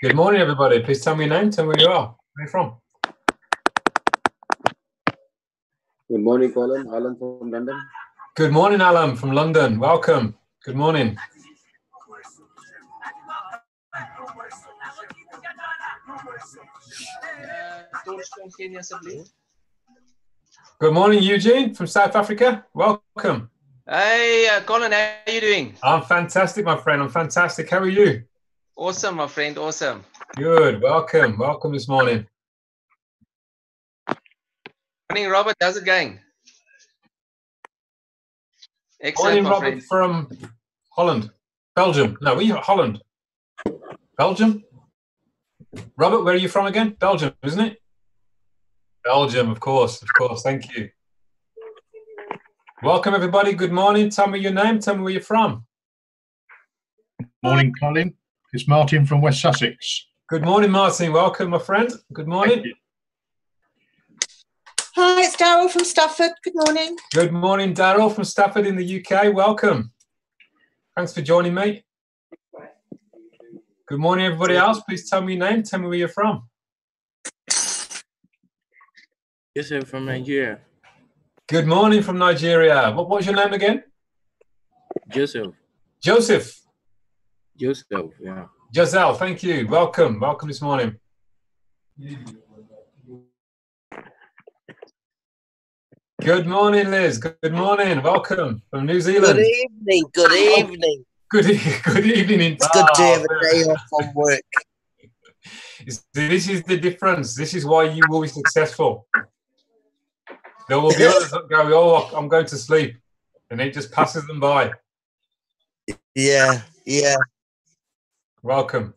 Good morning, everybody. Please tell me your name, tell me where you are. Where are you from? Good morning, Collin. Alan from London. Good morning, Alan from London. Welcome. Good morning. Good morning, Eugene from South Africa. Welcome. Hey, Collin, how are you doing? I'm fantastic, my friend. I'm fantastic. How are you? Awesome, my friend. Awesome. Good. Welcome. Welcome this morning. Morning, Robert. How's it going? Morning, Excellent, my Robert friend. from Holland. Belgium. No, we are Holland. Belgium? Robert, where are you from again? Belgium, isn't it? Belgium, of course. Of course. Thank you. Welcome, everybody. Good morning. Tell me your name. Tell me where you're from. Morning, Collin. It's Martin from West Sussex. Good morning, Martin. Welcome, my friend. Good morning. Hi, it's Daryl from Stafford. Good morning. Good morning, Daryl from Stafford in the UK. Welcome. Thanks for joining me. Good morning, everybody else. Please tell me your name. Tell me where you're from. Joseph from Nigeria. Good morning from Nigeria. What was your name again? Joseph. Joseph. Joseph, yeah. Giselle, thank you. Welcome. Welcome this morning. Good morning, Liz. Good morning. Welcome from New Zealand. Good evening. Good evening. Good evening. It's good to have a day off from work. This is the difference. This is why you will be successful. There will be others that go, oh, I'm going to sleep. And it just passes them by. Yeah. Welcome.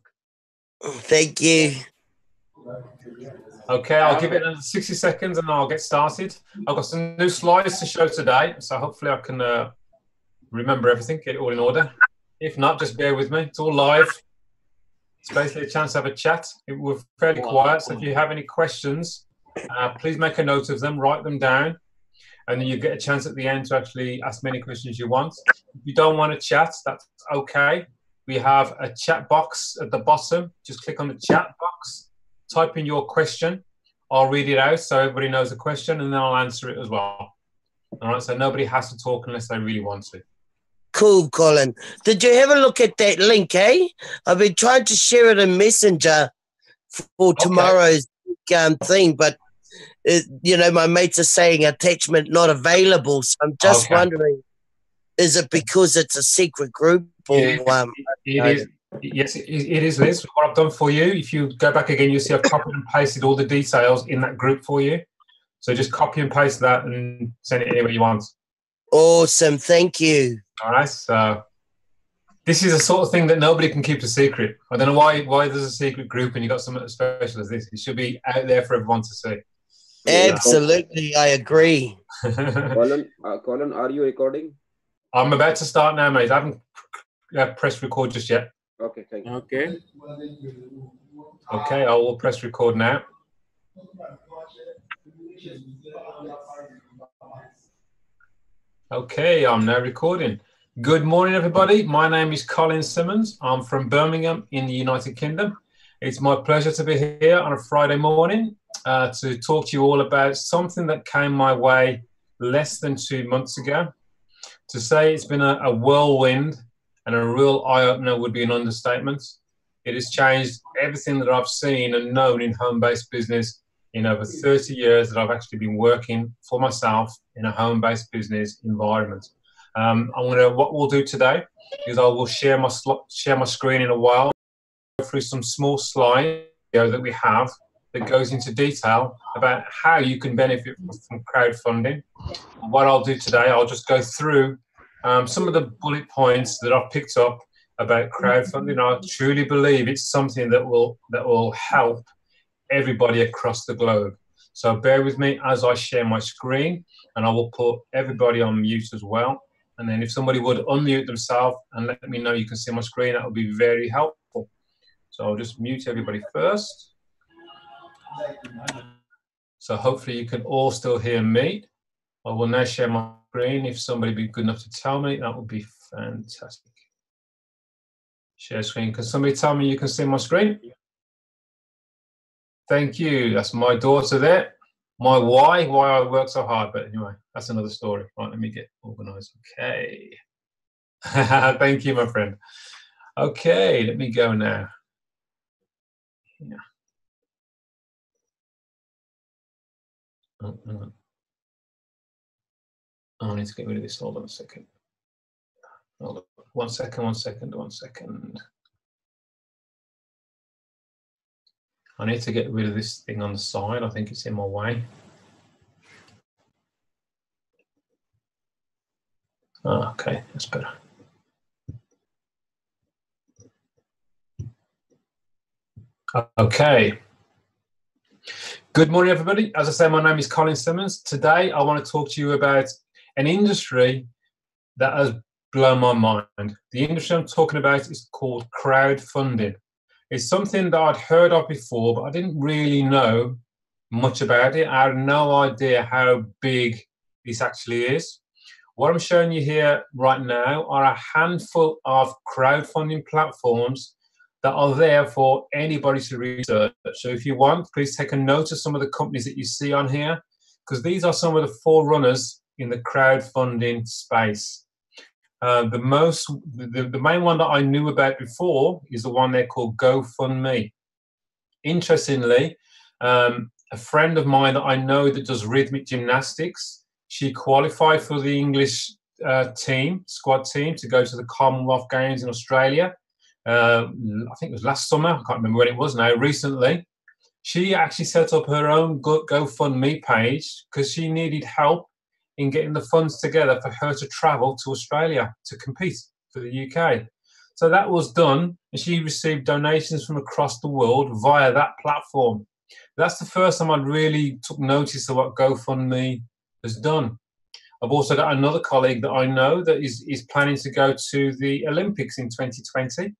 Thank you. Okay, I'll give it another 60 seconds and I'll get started. I've got some new slides to show today, so hopefully I can remember everything, get it all in order. If not, just bear with me. It's all live. It's basically a chance to have a chat. We're fairly quiet, so if you have any questions, please make a note of them, write them down, and then you get a chance at the end to actually ask many questions you want. If you don't want to chat, that's okay. We have a chat box at the bottom. Just click on the chat box, type in your question. I'll read it out so everybody knows the question, and then I'll answer it as well. All right, so nobody has to talk unless they really want to. Cool, Colin. Did you have a look at that link, eh? I've been trying to share it in Messenger for tomorrow's thing, but, my mates are saying attachment not available, so I'm just wondering, is it because it's a secret group? Or, it is. Yes, it is, Liz. What I've done for you, if you go back again, you'll see I've copied and pasted all the details in that group for you. So just copy and paste that and send it anywhere you want. Awesome. Thank you. All right. So this is a sort of thing that nobody can keep a secret. I don't know why there's a secret group and you've got something as special as this. It should be out there for everyone to see. Absolutely. I agree. Collin, are you recording? I'm about to start now, mate. I haven't pressed record just yet. Okay, thank you. Okay. Okay, I will press record now. Okay, I'm now recording. Good morning, everybody. My name is Collin Simmons. I'm from Birmingham in the United Kingdom. It's my pleasure to be here on a Friday morning to talk to you all about something that came my way less than 2 months ago. To say it's been a whirlwind and a real eye-opener would be an understatement. It has changed everything that I've seen and known in home-based business in over 30 years that I've actually been working for myself in a home-based business environment. What we'll do today is I will share my screen in a while, go through some small slides that we have that goes into detail about how you can benefit from crowdfunding. What I'll do today, I'll just go through some of the bullet points that I've picked up about crowdfunding. I truly believe it's something that will help everybody across the globe. So bear with me as I share my screen, and I will put everybody on mute as well. And then if somebody would unmute themselves and let me know you can see my screen, that would be very helpful. So I'll just mute everybody first. So hopefully you can all still hear me. I will now share my screen. If somebody be good enough to tell me, that would be fantastic. Share screen. Can somebody tell me you can see my screen? Thank you. That's my daughter there. My why I work so hard. But anyway, that's another story. Right, let me get organized. Okay. Thank you, my friend. Okay, let me go now. Yeah. Oh, hang on. I need to get rid of this. Hold on a second. Hold on. One second. I need to get rid of this thing on the side. I think it's in my way. Oh, okay, that's better. Okay. Good morning, everybody. As I say, my name is Collin Simmons. Today, I want to talk to you about an industry that has blown my mind. The industry I'm talking about is called crowdfunding. It's something that I'd heard of before, but I didn't really know much about it. I had no idea how big this actually is. What I'm showing you here right now are a handful of crowdfunding platforms that are there for anybody to research. So if you want, please take a note of some of the companies that you see on here, because these are some of the forerunners in the crowdfunding space. The main one that I knew about before is the one they call GoFundMe. Interestingly, a friend of mine that I know that does rhythmic gymnastics, she qualified for the English squad team to go to the Commonwealth Games in Australia. I think it was last summer, I can't remember when it was now, recently. She actually set up her own GoFundMe page because she needed help in getting the funds together for her to travel to Australia to compete for the UK. So that was done, and she received donations from across the world via that platform. That's the first time I really took notice of what GoFundMe has done. I've also got another colleague that I know that is planning to go to the Olympics in 2020.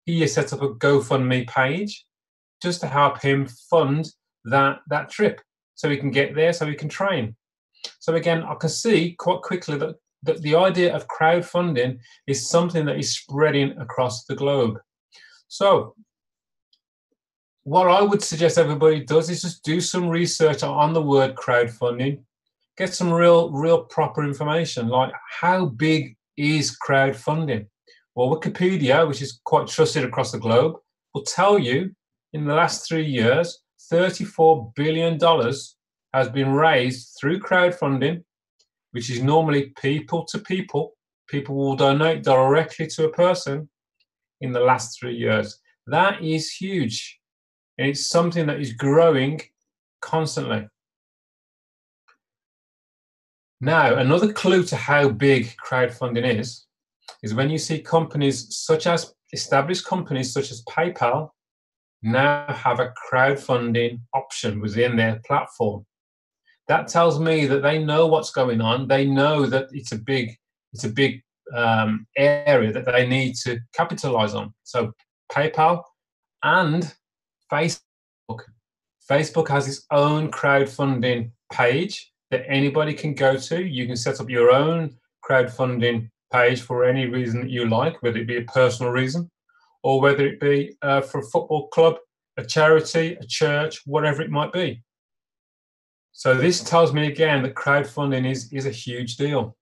He has set up a GoFundMe page just to help him fund that trip so he can get there, so he can train. So again, I can see quite quickly that the idea of crowdfunding is something that is spreading across the globe. So what I would suggest everybody does is just do some research on the word crowdfunding, get some real proper information, like how big is crowdfunding? Well, Wikipedia, which is quite trusted across the globe, will tell you in the last 3 years, $34 billion has been raised through crowdfunding, which is normally people to people. People will donate directly to a person in the last 3 years. That is huge. And it's something that is growing constantly. Now, another clue to how big crowdfunding is when you see established companies such as PayPal now have a crowdfunding option within their platform. That tells me that they know what's going on. They know that it's a big area that they need to capitalize on. So PayPal and Facebook. Facebook has its own crowdfunding page that anybody can go to. You can set up your own crowdfunding page for any reason that you like, whether it be a personal reason or whether it be for a football club, a charity, a church, whatever it might be. So this tells me again that crowdfunding is a huge deal.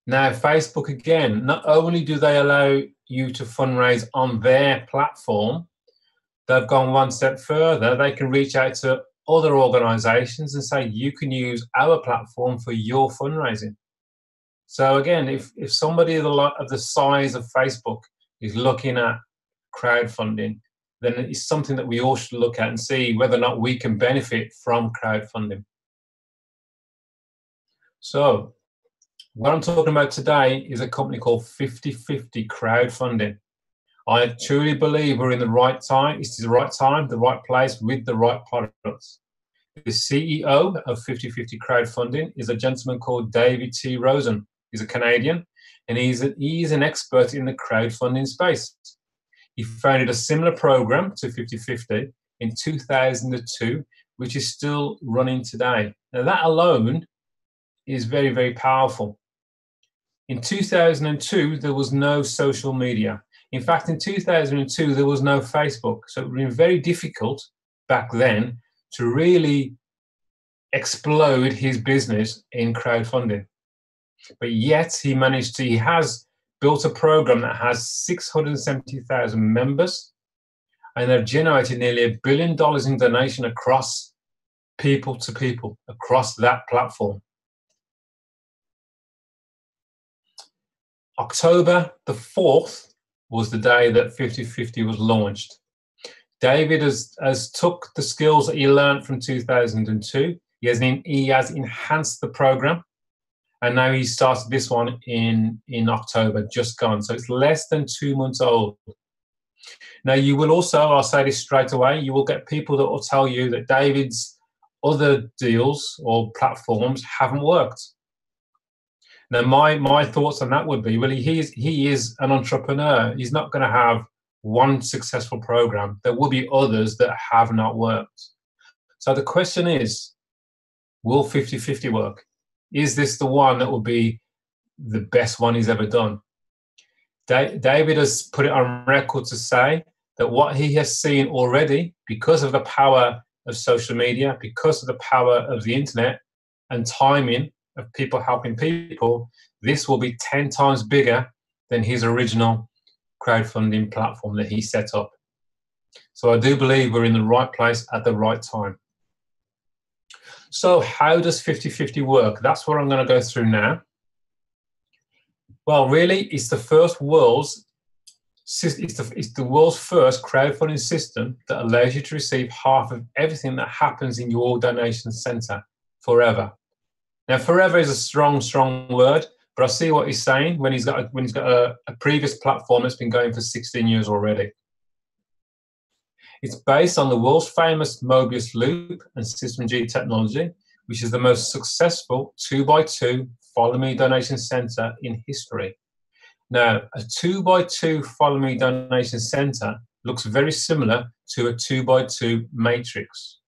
Now, Facebook, again, not only do they allow you to fundraise on their platform, they've gone one step further. They can reach out to other organizations and say, you can use our platform for your fundraising. So again, if somebody of the size of Facebook is looking at crowdfunding, then it's something that we all should look at and see whether or not we can benefit from crowdfunding. So what I'm talking about today is a company called 50/50 Crowdfunding. I truly believe we're in the right time. It's the right time, the right place with the right products. The CEO of 50/50 Crowdfunding is a gentleman called David T. Rosen. He's a Canadian, and he's an expert in the crowdfunding space. He founded a similar program to 50/50 in 2002, which is still running today. Now, that alone is very, very powerful. In 2002, there was no social media. In fact, in 2002, there was no Facebook. So it would have been very difficult back then to really explode his business in crowdfunding. But yet he has built a program that has 670,000 members, and they've generated nearly $1 billion in donation across people to people, across that platform. October the 4th was the day that 50/50 was launched. David has took the skills that he learned from 2002. He has enhanced the program, and now he started this one in October, just gone. So it's less than 2 months old. Now, you will also, I'll say this straight away, you will get people that will tell you that David's other deals or platforms haven't worked. Now, my thoughts on that would be, well, he is an entrepreneur. He's not going to have one successful program. There will be others that have not worked. So the question is, will 50-50 work? Is this the one that will be the best one he's ever done? David has put it on record to say that what he has seen already, because of the power of social media, because of the power of the internet and timing of people helping people, this will be 10 times bigger than his original crowdfunding platform that he set up. So I do believe we're in the right place at the right time. So how does 50-50 work? That's what I'm going to go through now. Well, really, it's the world's first crowdfunding system that allows you to receive half of everything that happens in your donation center forever. Now, forever is a strong word, but I see what he's saying when he's got a previous platform that's been going for 16 years already. It's based on the world's famous Mobius Loop and System G technology, which is the most successful 2x2 Follow Me donation center in history. Now, a 2x2 Follow Me donation center looks very similar to a 2x2 matrix,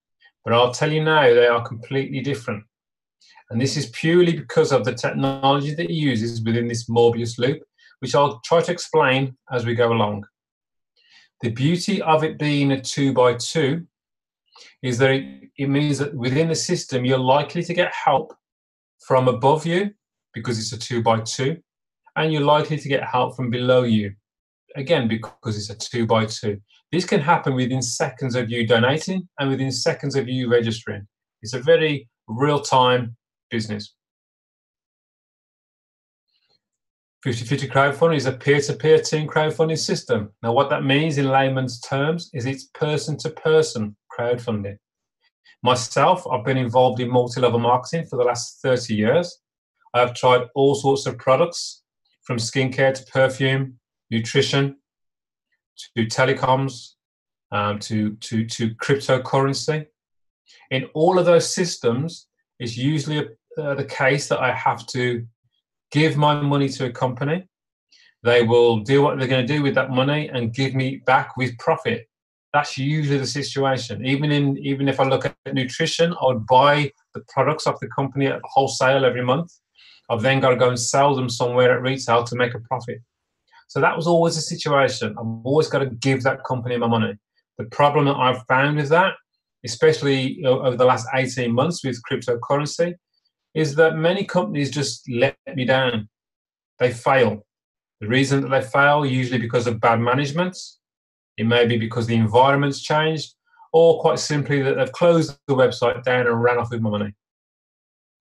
but I'll tell you now, they are completely different. And this is purely because of the technology that he uses within this Mobius loop, which I'll try to explain as we go along. The beauty of it being a 2x2 is that it means that within the system, you're likely to get help from above you because it's a 2x2, and you're likely to get help from below you, again, because it's a 2x2. This can happen within seconds of you donating and within seconds of you registering. It's a very real-time business. 50-50 crowdfunding is a peer-to-peer team crowdfunding system. Now, what that means in layman's terms is it's person-to-person crowdfunding. Myself, I've been involved in multi-level marketing for the last 30 years. I've tried all sorts of products, from skincare to perfume, nutrition, to telecoms, to cryptocurrency. In all of those systems, it's usually the case that I have to give my money to a company. They will do what they're going to do with that money and give me back with profit. That's usually the situation. Even if I look at nutrition, I would buy the products off the company at wholesale every month. I've then got to go and sell them somewhere at retail to make a profit. So that was always the situation. I've always got to give that company my money. The problem that I've found with that, especially over the last 18 months with cryptocurrency, is that many companies just let me down. They fail. The reason that they fail, usually because of bad management. It may be because the environment's changed, or quite simply that they've closed the website down and ran off with my money.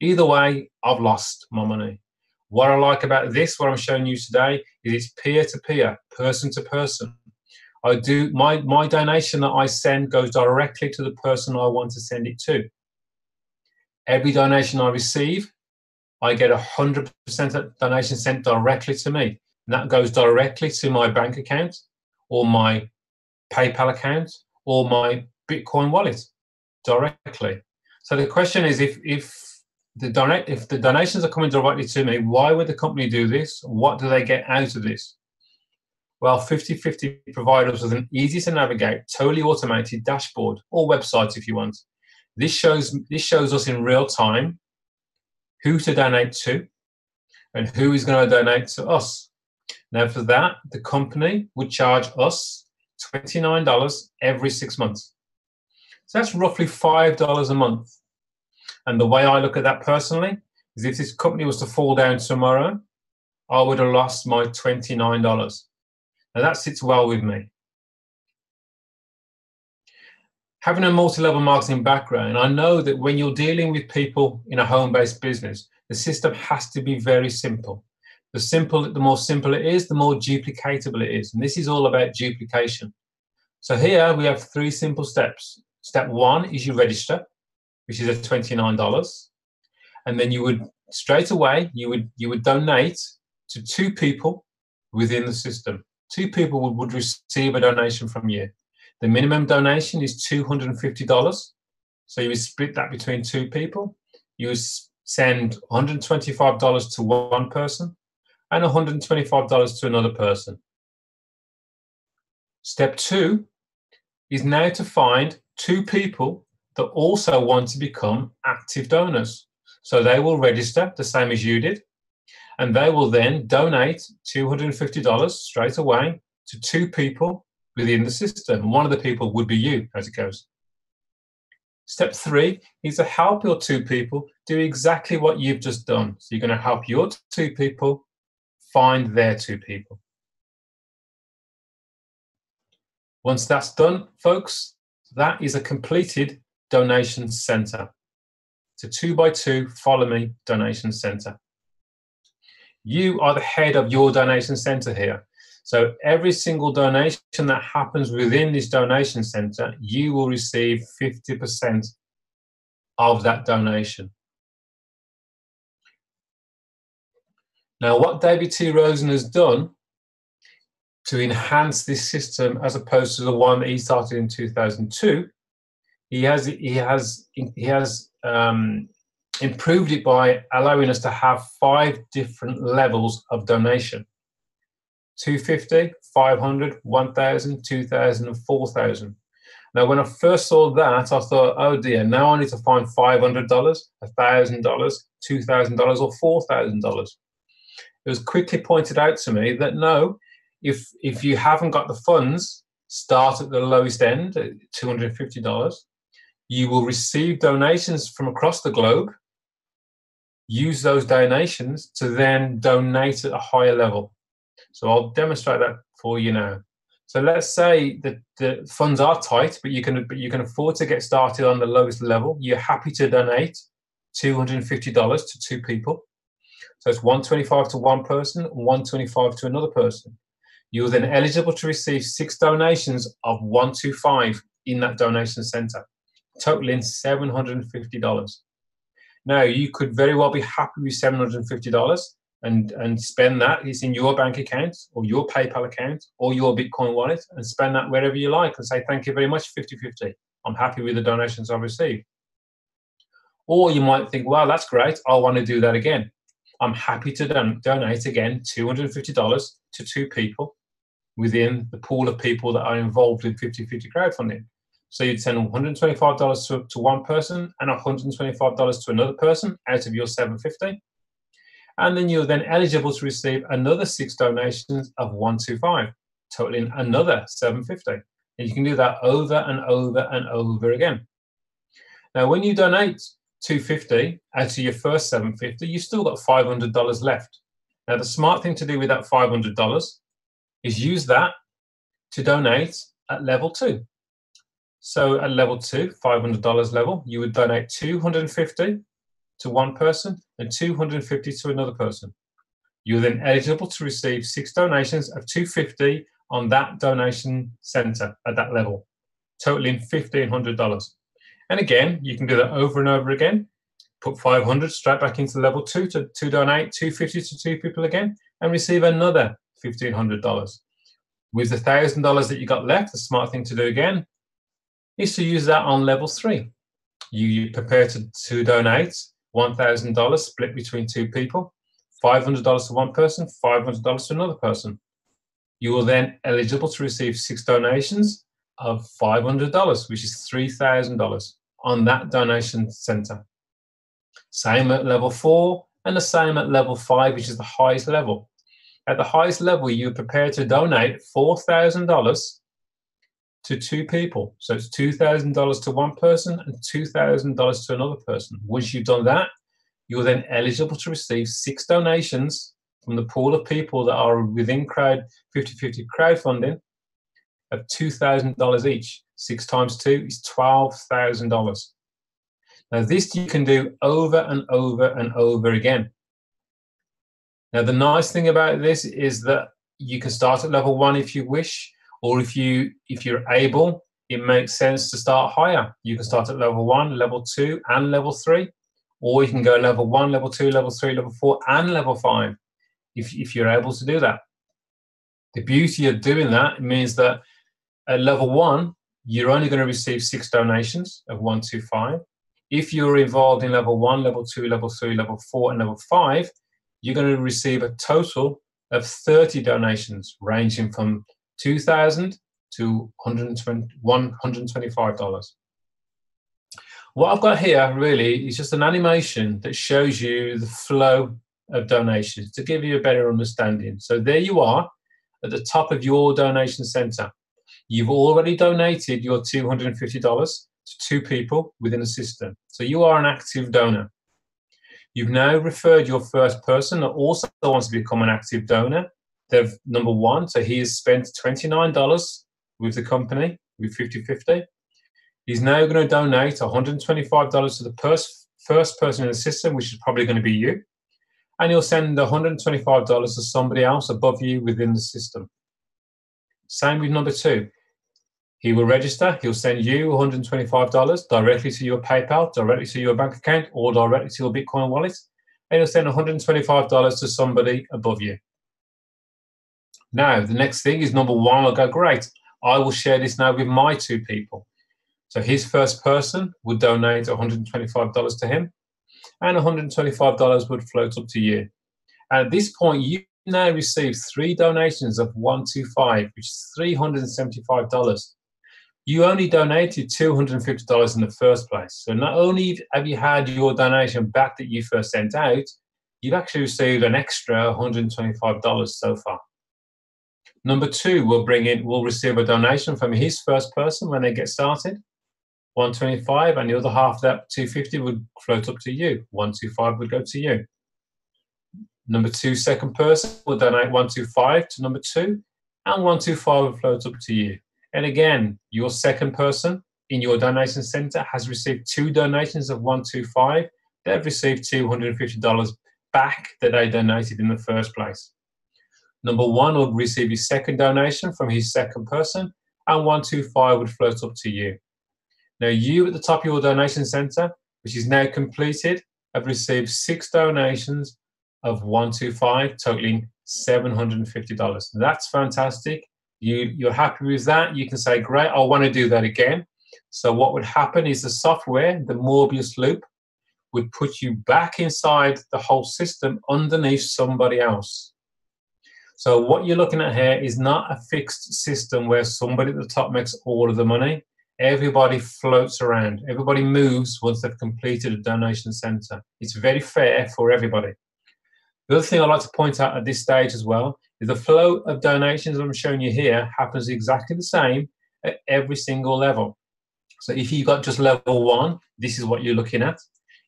Either way, I've lost my money. What I like about this, what I'm showing you today, is it's peer-to-peer, person-to-person. I do my donation that I send goes directly to the person I want to send it to. Every donation I receive, I get 100% of donation sent directly to me. And that goes directly to my bank account or my PayPal account or my Bitcoin wallet directly. So the question is, if the donations are coming directly to me, why would the company do this? What do they get out of this? Well, 50-50 provide us with an easy to navigate, totally automated dashboard or website if you want. This shows us in real time who to donate to and who is going to donate to us. Now, for that, the company would charge us $29 every 6 months. So that's roughly $5 a month. And the way I look at that personally is if this company was to fall down tomorrow, I would have lost my $29. Now, that sits well with me. Having a multi-level marketing background, I know that when you're dealing with people in a home-based business, the system has to be very simple. The more simple it is, the more duplicatable it is. And this is all about duplication. So here we have 3 simple steps. Step 1 is you register, which is at $29. And then you would, straight away, you would donate to 2 people within the system. 2 people would receive a donation from you. The minimum donation is $250. So you would split that between 2 people. You would send $125 to one person and $125 to another person. Step 2 is now to find 2 people that also want to become active donors. So they will register the same as you did, and they will then donate $250 straight away to 2 people within the system. One of the people would be you, as it goes. Step 3 is to help your 2 people do exactly what you've just done. So you're going to help your 2 people find their 2 people. Once that's done, folks, that is a completed donation center. It's a 2x2 follow me donation center. You are the head of your donation center here. So every single donation that happens within this donation center, you will receive 50% of that donation. Now, what David T. Rosen has done to enhance this system, as opposed to the one that he started in 2002, he has improved it by allowing us to have 5 different levels of donation: 250, 500, 1,000, 2,000, and 4,000. Now, when I first saw that, I thought, oh dear, now I need to find $500, $1,000, $2,000, or $4,000. It was quickly pointed out to me that no, if you haven't got the funds, start at the lowest end at $250. You will receive donations from across the globe. Use those donations to then donate at a higher level. So I'll demonstrate that for you now. So let's say that the funds are tight, but you can afford to get started on the lowest level. You're happy to donate $250 to 2 people. So it's $125 to one person, $125 to another person. You're then eligible to receive 6 donations of $125 in that donation center, totaling $750. Now, you could very well be happy with $750 and spend that. It's in your bank account or your PayPal account or your Bitcoin wallet, and spend that wherever you like and say, thank you very much, 50-50. I'm happy with the donations I've received. Or you might think, well, that's great. I want to do that again. I'm happy to donate again $250 to 2 people within the pool of people that are involved in 50-50 crowdfunding. So you'd send $125 to one person and $125 to another person out of your $750. And then you're then eligible to receive another 6 donations of $125, totaling another $750. And you can do that over and over and over again. Now, when you donate $250 out of your first $750, you've still got $500 left. Now, the smart thing to do with that $500 is use that to donate at level 2. So at level 2, $500 level, you would donate $250 to one person and $250 to another person. You're then eligible to receive 6 donations of $250 on that donation center at that level, totaling $1,500. And again, you can do that over and over again. Put $500 straight back into level 2 to donate $250 to 2 people again and receive another $1,500. With the $1,000 that you got left, the smart thing to do again is to use that on level 3. You prepare to donate $1,000 split between 2 people, $500 to one person, $500 to another person. You are then eligible to receive 6 donations of $500, which is $3,000 on that donation center. Same at level 4 and the same at level 5, which is the highest level. At the highest level, you're prepared to donate $4,000 to 2 people. So it's $2,000 to one person and $2,000 to another person. Once you've done that, you're then eligible to receive 6 donations from the pool of people that are within 50-50 crowdfunding of $2,000 each. 6 times 2 is $12,000. Now, this you can do over and over and over again. Now, the nice thing about this is that you can start at level 1 if you wish, or if you're able, it makes sense to start higher. You can start at level 1, level 2, and level 3, or you can go level 1, level 2, level 3, level 4, and level 5 if you're able to do that. The beauty of doing that means that at level 1, you're only going to receive 6 donations of 125. If you're involved in level 1, level 2, level 3, level 4, and level 5, you're going to receive a total of 30 donations ranging from $2,000 to $125. What I've got here really is just an animation that shows you the flow of donations to give you a better understanding. So there you are at the top of your donation center. You've already donated your $250 to 2 people within the system. So you are an active donor. You've now referred your first person that also wants to become an active donor. They've number 1, so he has spent $29 with the company with 50/50. He's now going to donate $125 to the first person in the system, which is probably going to be you. And he'll send $125 to somebody else above you within the system. Same with number 2. He will register. He'll send you $125 directly to your PayPal, directly to your bank account, or directly to your Bitcoin wallet. And he'll send $125 to somebody above you. Now, the next thing is number 1 will go, great, I will share this now with my 2 people. So his first person would donate $125 to him, and $125 would float up to you. And at this point, you now receive 3 donations of 125, which is $375. You only donated $250 in the first place. So not only have you had your donation back that you first sent out, you've actually received an extra $125 so far. Number 2 will receive a donation from his first person when they get started, 125, and the other half of that 250 would float up to you. 125 would go to you. Number 2 second person will donate 125 to number 2, and 125 will float up to you. And again, your second person in your donation center has received 2 donations of 125. They've received $250 back that they donated in the first place. Number 1 will receive his second donation from his second person, and 125 would float up to you. Now, you at the top of your donation center, which is now completed, have received 6 donations of 125, totaling $750. That's fantastic. You're happy with that. You can say, great, I want to do that again. So what would happen is the software, the Morbius loop, would put you back inside the whole system underneath somebody else. So what you're looking at here is not a fixed system where somebody at the top makes all of the money. Everybody floats around. Everybody moves once they've completed a donation center. It's very fair for everybody. The other thing I'd like to point out at this stage as well is the flow of donations I'm showing you here happens exactly the same at every single level. So if you've got just level 1, this is what you're looking at.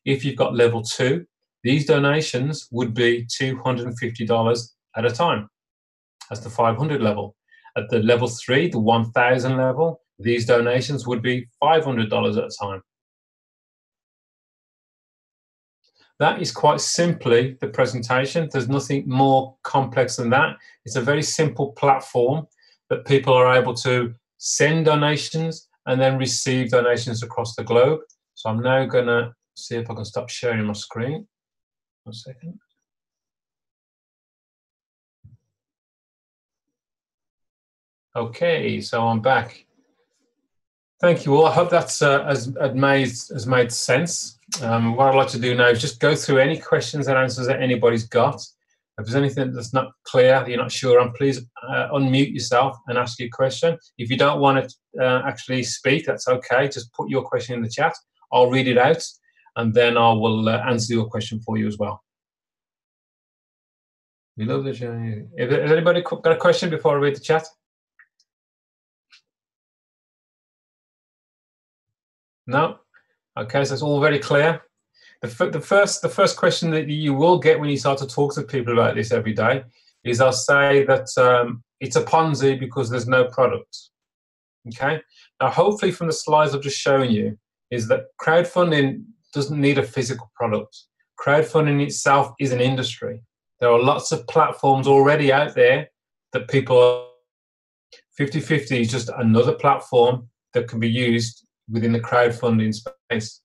If you've got level 2, these donations would be $250 at a time. That's the 500 level. At the level 3, the 1,000 level, these donations would be $500 at a time. That is quite simply the presentation. There's nothing more complex than that. It's a very simple platform that people are able to send donations and then receive donations across the globe. So I'm now going to see if I can stop sharing my screen. 1 second. Okay, so I'm back. Thank you all. I hope that's has made sense. What I'd like to do now is just go through any questions and answers that anybody's got. If there's anything that's not clear, that you're not sure on, please unmute yourself and ask your question. If you don't want to actually speak, that's okay. Just put your question in the chat. I'll read it out, and then I will answer your question for you as well. We love the journey. Has anybody got a question before I read the chat? No? Okay, so it's all very clear. The first question that you will get when you start to talk to people about this every day is I'll say that it's a Ponzi because there's no product. Okay? Now, hopefully from the slides I've just shown you is that crowdfunding doesn't need a physical product. Crowdfunding itself is an industry. There are lots of platforms already out there that people 50/50 is just another platform that can be used within the crowdfunding space.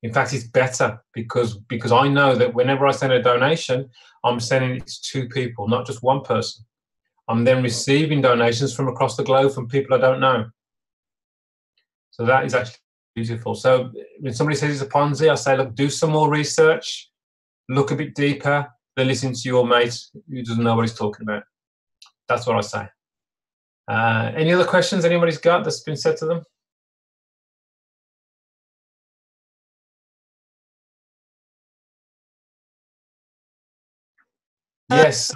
In fact, it's better because I know that whenever I send a donation, I'm sending it to 2 people, not just 1 person. I'm then receiving donations from across the globe from people I don't know. So that is actually beautiful. So when somebody says it's a Ponzi, I say, look, do some more research, look a bit deeper, then listen to your mate who doesn't know what he's talking about. That's what I say. Any other questions anybody's got that's been said to them? Yes.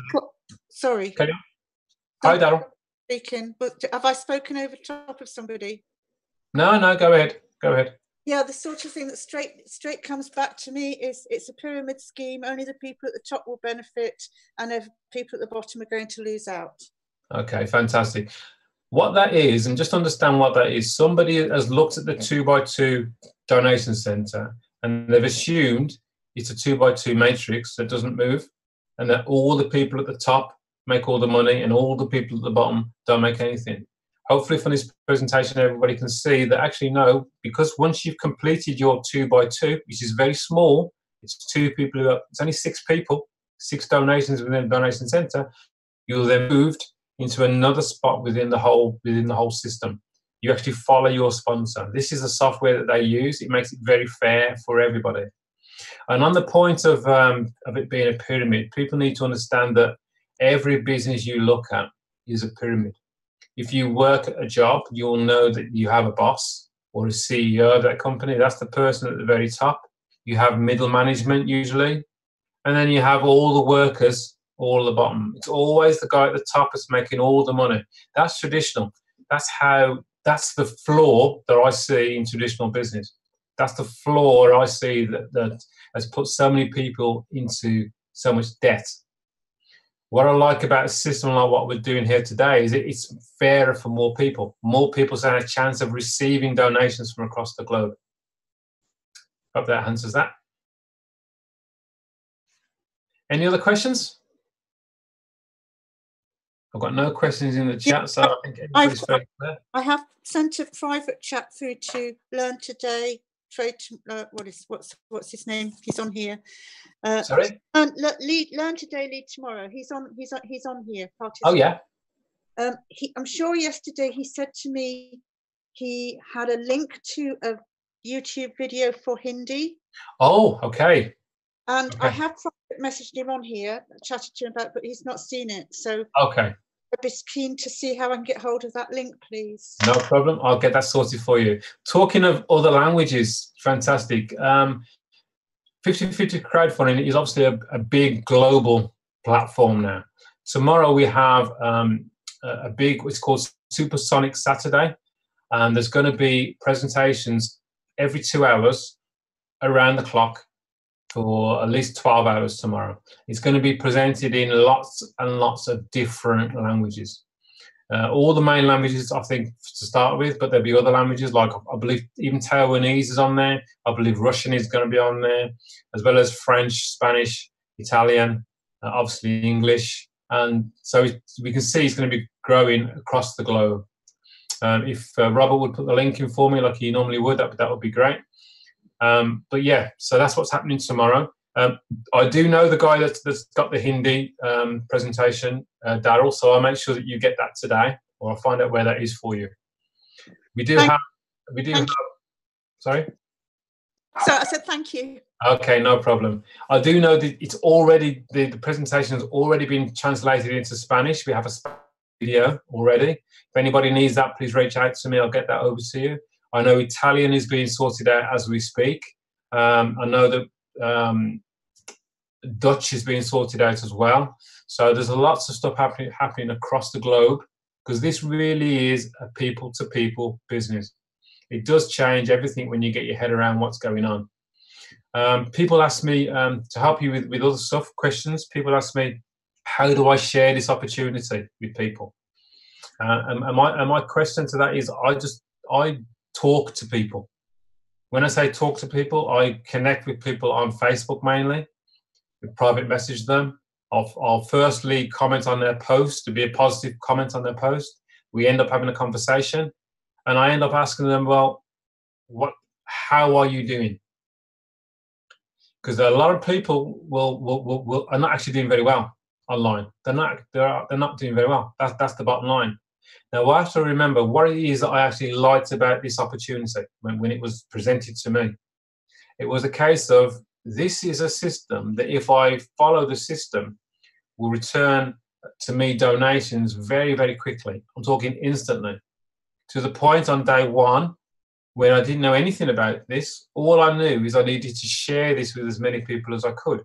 Sorry. Can you? Hi, Daryl. Speaking, but have I spoken over top of somebody? No, go ahead. Go ahead. Yeah, the sort of thing that straight comes back to me is it's a pyramid scheme. Only the people at the top will benefit, and people at the bottom are going to lose out. Okay, fantastic. What that is, and just understand what that is, somebody has looked at the 2x2 donation center and they've assumed it's a 2x2 matrix that doesn't move, and that all the people at the top make all the money and all the people at the bottom don't make anything. Hopefully from this presentation everybody can see that actually no, because once you've completed your 2x2, which is very small, it's 2 people, it's only 6 people, 6 donations within the donation center, you're then moved into another spot within the whole system. You actually follow your sponsor. This is the software that they use. It makes it very fair for everybody. And on the point of it being a pyramid, people need to understand that every business you look at is a pyramid. If you work at a job, you'll know that you have a boss or a CEO of that company. That's the person at the very top. You have middle management usually, and then you have all the workers all at the bottom. It's always the guy at the top that's making all the money. That's traditional. That's the flaw that I see in traditional business. That's the flaw I see that has put so many people into so much debt. What I like about a system like what we're doing here today is it's fairer for more people. More people stand a chance of receiving donations from across the globe. Hope that answers that. Any other questions? I've got no questions in the chat, so I think everybody's very clear. I have sent a private chat through to Learn Today. What's his name? He's on here. Sorry. Learn Today, Lead Tomorrow. He's on here. Oh yeah. I'm sure yesterday he said to me he had a link to a YouTube video for Hindi. Oh, okay. And I have messaged him on here, chatted to him about, but he's not seen it. So okay. I'd be keen to see how I can get hold of that link, please. No problem. I'll get that sorted for you. Talking of other languages, fantastic. 50/50 crowdfunding is obviously a big global platform now. Tomorrow we have a big, what's called Supersonic Saturday, and there's going to be presentations every 2 hours around the clock for at least 12 hours tomorrow. It's going to be presented in lots and lots of different languages. All the main languages, I think, to start with, but there'll be other languages, like I believe even Taiwanese is on there. I believe Russian is going to be on there, as well as French, Spanish, Italian, obviously English. And so we can see it's going to be growing across the globe. If Robert would put the link in for me like he normally would, that would be great. But yeah, so that's what's happening tomorrow. I do know the guy that's got the Hindi presentation, Daryl, so I'll make sure that you get that today, or I'll find out where that is for you. Sorry? So I said thank you. Okay, no problem. I do know that it's already, the presentation has already been translated into Spanish. We have a Spanish video already. If anybody needs that, please reach out to me. I'll get that over to you. I know Italian is being sorted out as we speak. I know that Dutch is being sorted out as well. So there's lots of stuff happening across the globe, because this really is a people-to-people business. It does change everything when you get your head around what's going on. People ask me to help you with other stuff, questions. People ask me, how do I share this opportunity with people? And my question to that is, I talk to people. When I say talk to people, I connect with people on Facebook mainly. We private message them. I'll firstly comment on their post, to be a positive comment on their post. We end up having a conversation, and I end up asking them, well, how are you doing? Because a lot of people are not actually doing very well online. They're not doing very well. That's the bottom line. Now, I have to remember what it is that I actually liked about this opportunity when it was presented to me. It was a case of, this is a system that if I follow the system, will return to me donations very, very quickly. I'm talking instantly. To the point on day one, when I didn't know anything about this, all I knew is I needed to share this with as many people as I could.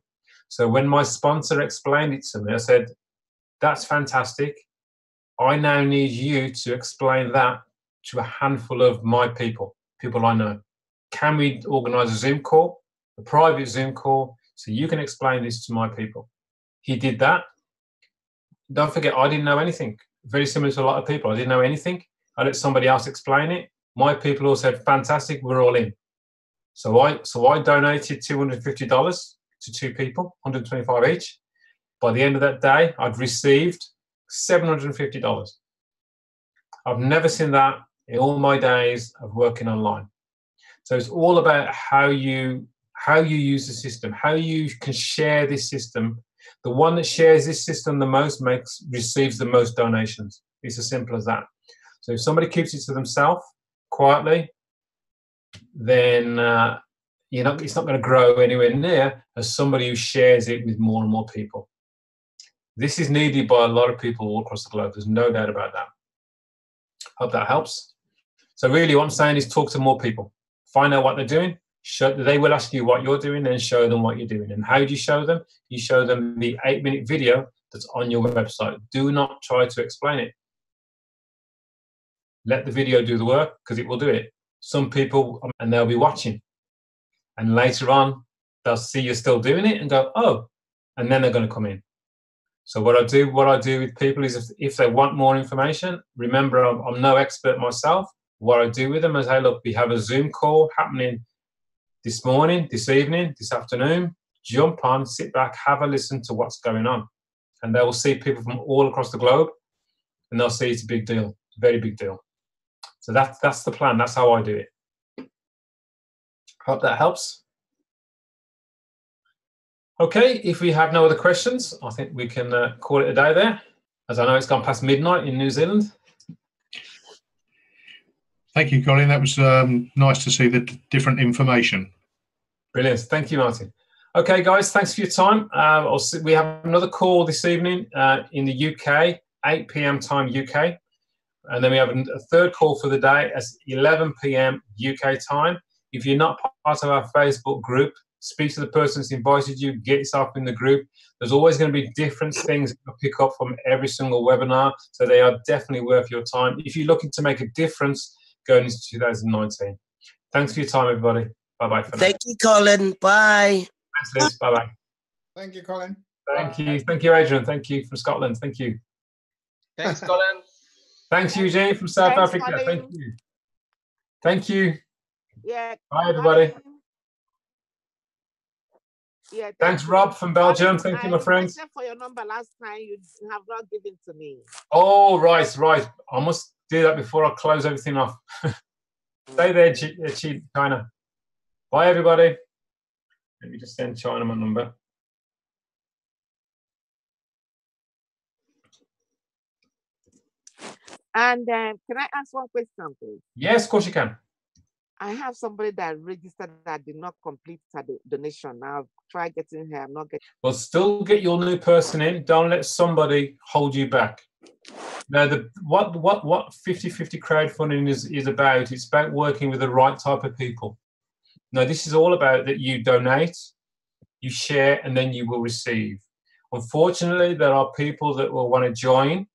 So when my sponsor explained it to me, I said, that's fantastic. I now need you to explain that to a handful of my people I know. Can we organize a Zoom call, a private Zoom call, so you can explain this to my people? He did that. Don't forget, I didn't know anything. Very similar to a lot of people. I didn't know anything. I let somebody else explain it. My people all said, fantastic, we're all in. So I donated $250 to 2 people, $125 each. By the end of that day, I'd received $750. I've never seen that in all my days of working online. So it's all about how you use the system, how you can share this system. The one that shares this system the most receives the most donations. It's as simple as that. So if somebody keeps it to themselves quietly, then it's not going to grow anywhere near as somebody who shares it with more and more people. This is needed by a lot of people all across the globe. There's no doubt about that. Hope that helps. So really what I'm saying is talk to more people. Find out what they're doing. They will ask you what you're doing, then show them what you're doing. And how do you show them? You show them the 8-minute video that's on your website. Do not try to explain it. Let the video do the work, because it will do it. Some people, and they'll be watching. And later on, they'll see you're still doing it and go, oh, and then they're going to come in. So what I do with people is if they want more information, remember, I'm no expert myself. What I do with them is, hey, look, we have a Zoom call happening this morning, this evening, this afternoon. Jump on, sit back, have a listen to what's going on. And they will see people from all across the globe, and they'll see it's a big deal, a very big deal. So that's the plan. That's how I do it. Hope that helps. Okay, if we have no other questions, I think we can call it a day there, as I know it's gone past midnight in New Zealand. Thank you, Colin. That was nice to see the different information. Brilliant. Thank you, Martin. Okay, guys, thanks for your time. We have another call this evening in the UK, 8 p.m. time UK. And then we have a third call for the day at 11 p.m. UK time. If you're not part of our Facebook group, speak to the person who's invited you, get yourself in the group. There's always going to be different things to pick up from every single webinar, so they are definitely worth your time if you're looking to make a difference going into 2019. Thanks for your time, everybody. Bye-bye for now. Thank you, Colin. Bye. Thanks, Liz. Bye-bye. Thank you, Colin. Thank you. Thank you, Adrian. Thank you from Scotland. Thank you. Thanks, Collin. Thanks, Eugene from South Thanks, Africa. Colin. Thank you. Thank you. Yeah. Bye, everybody. Yeah. Thanks, Rob from Belgium. Thank you, my friends. I for your number last time. You have not given to me. Oh, right. I must do that before I close everything off. Stay there, China. Bye, everybody. Let me just send China my number. And can I ask one question, please? Yes, of course you can. I have somebody that registered that did not complete her donation. Now try getting her. I'm not getting. Well, still get your new person in. Don't let somebody hold you back. Now, what 50/50 crowdfunding is about. It's about working with the right type of people. Now, this is all about that you donate, you share, and then you will receive. Unfortunately, there are people that will want to join.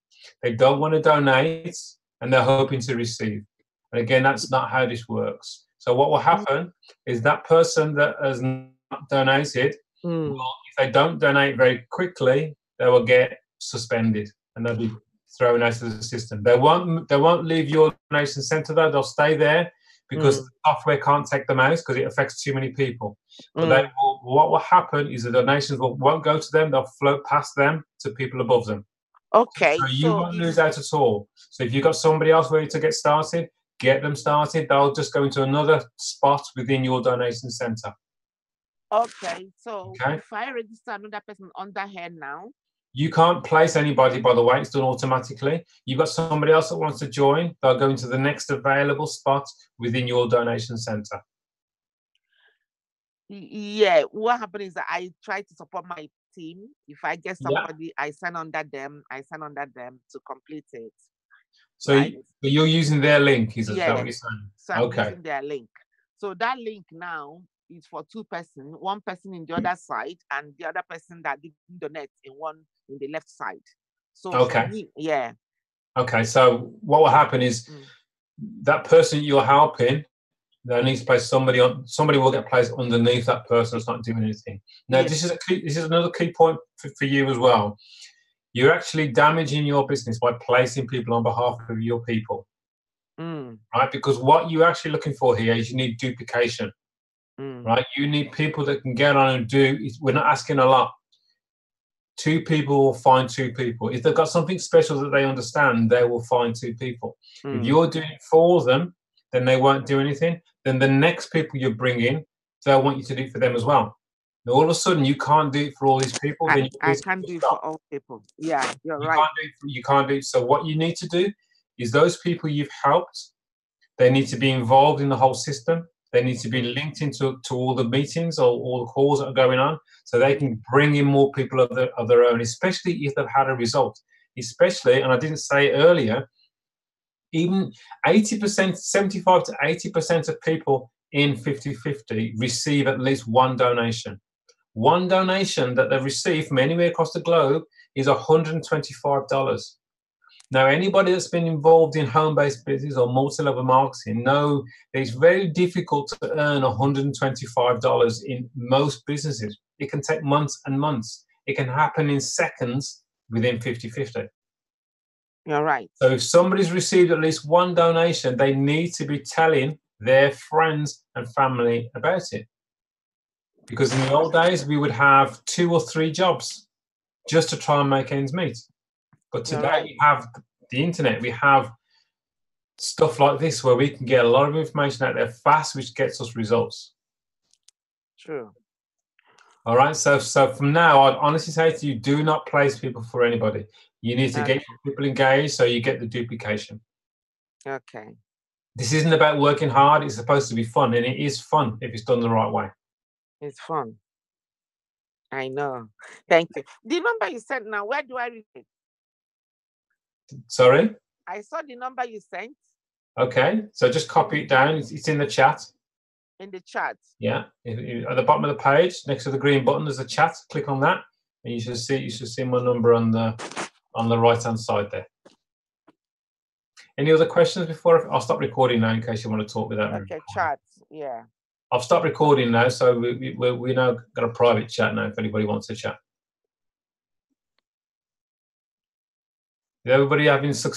They don't want to donate, and they're hoping to receive. And again, that's not how this works. So what will happen is that person that has not donated, if they don't donate very quickly, they will get suspended and they'll be thrown out of the system. They won't leave your donation center though. They'll stay there because the software can't take them out because it affects too many people. But what will happen is the donations won't go to them. They'll float past them to people above them. Okay. So you won't lose out at all. So if you've got somebody else ready to get started, get them started. They'll just go into another spot within your donation center. Okay. So if I register another person under her now, You can't place anybody, by the way, it's done automatically. You've got somebody else that wants to join, they'll go into the next available spot within your donation center. Yeah, what happened is that I try to support my team. If I get somebody, I send under them to complete it. So, right? you're using their link, is that Yeah. what you're saying? So I'm Okay. using their link. So that link now is for two persons, one person in the other side and the other person that didn't donate in the left side. So Okay. for me, yeah. Okay, so what will happen is that person you're helping, there needs to place somebody on. Somebody will get placed underneath that person that's not doing anything. Now, Yes. this is another key point for you as well. You're actually damaging your business by placing people on behalf of your people, right? Because what you're actually looking for here is you need duplication, right? You need people that can get on and do. We're not asking a lot. 2 people will find 2 people. If they've got something special that they understand, they will find 2 people. If you're doing it for them, then they won't do anything. Then the next people you bring in, they'll want you to do it for them as well. Now, all of a sudden, you can't do it for all these people. I can't do it for all people. Yeah, you're right. You can't do it. So what you need to do is those people you've helped, they need to be involved in the whole system. They need to be linked into all the meetings or all the calls that are going on, so they can bring in more people of their own, especially if they've had a result. Especially, and I didn't say earlier, even 80%, 75 to 80% of people in 50/50 receive at least one donation. One donation that they've received from anywhere across the globe is $125. Now, anybody that's been involved in home-based business or multi-level marketing know that it's very difficult to earn $125 in most businesses. It can take months and months. It can happen in seconds within 50/50. You're right. So if somebody's received at least one donation, they need to be telling their friends and family about it. Because in the old days, we would have 2 or 3 jobs just to try and make ends meet. But today we have the internet, we have stuff like this where we can get a lot of information out there fast, which gets us results. True. All right, so from now, I'd honestly say to you, do not place people for anybody. You need to get people engaged so you get the duplication. Okay. This isn't about working hard, it's supposed to be fun, and it is fun if it's done the right way. It's fun. I know. Thank you. The number you sent now, where do I read it? Sorry? I saw the number you sent. Okay, so just copy it down. It's in the chat. In the chat. Yeah, at the bottom of the page, next to the green button, there's a chat. Click on that, and you should see my number on the right-hand side there. Any other questions before I'll stop recording now in case you want to talk without me? Okay, chat. Yeah. I've stopped recording now, so we now got a private chat now if anybody wants to chat. Is everybody having success?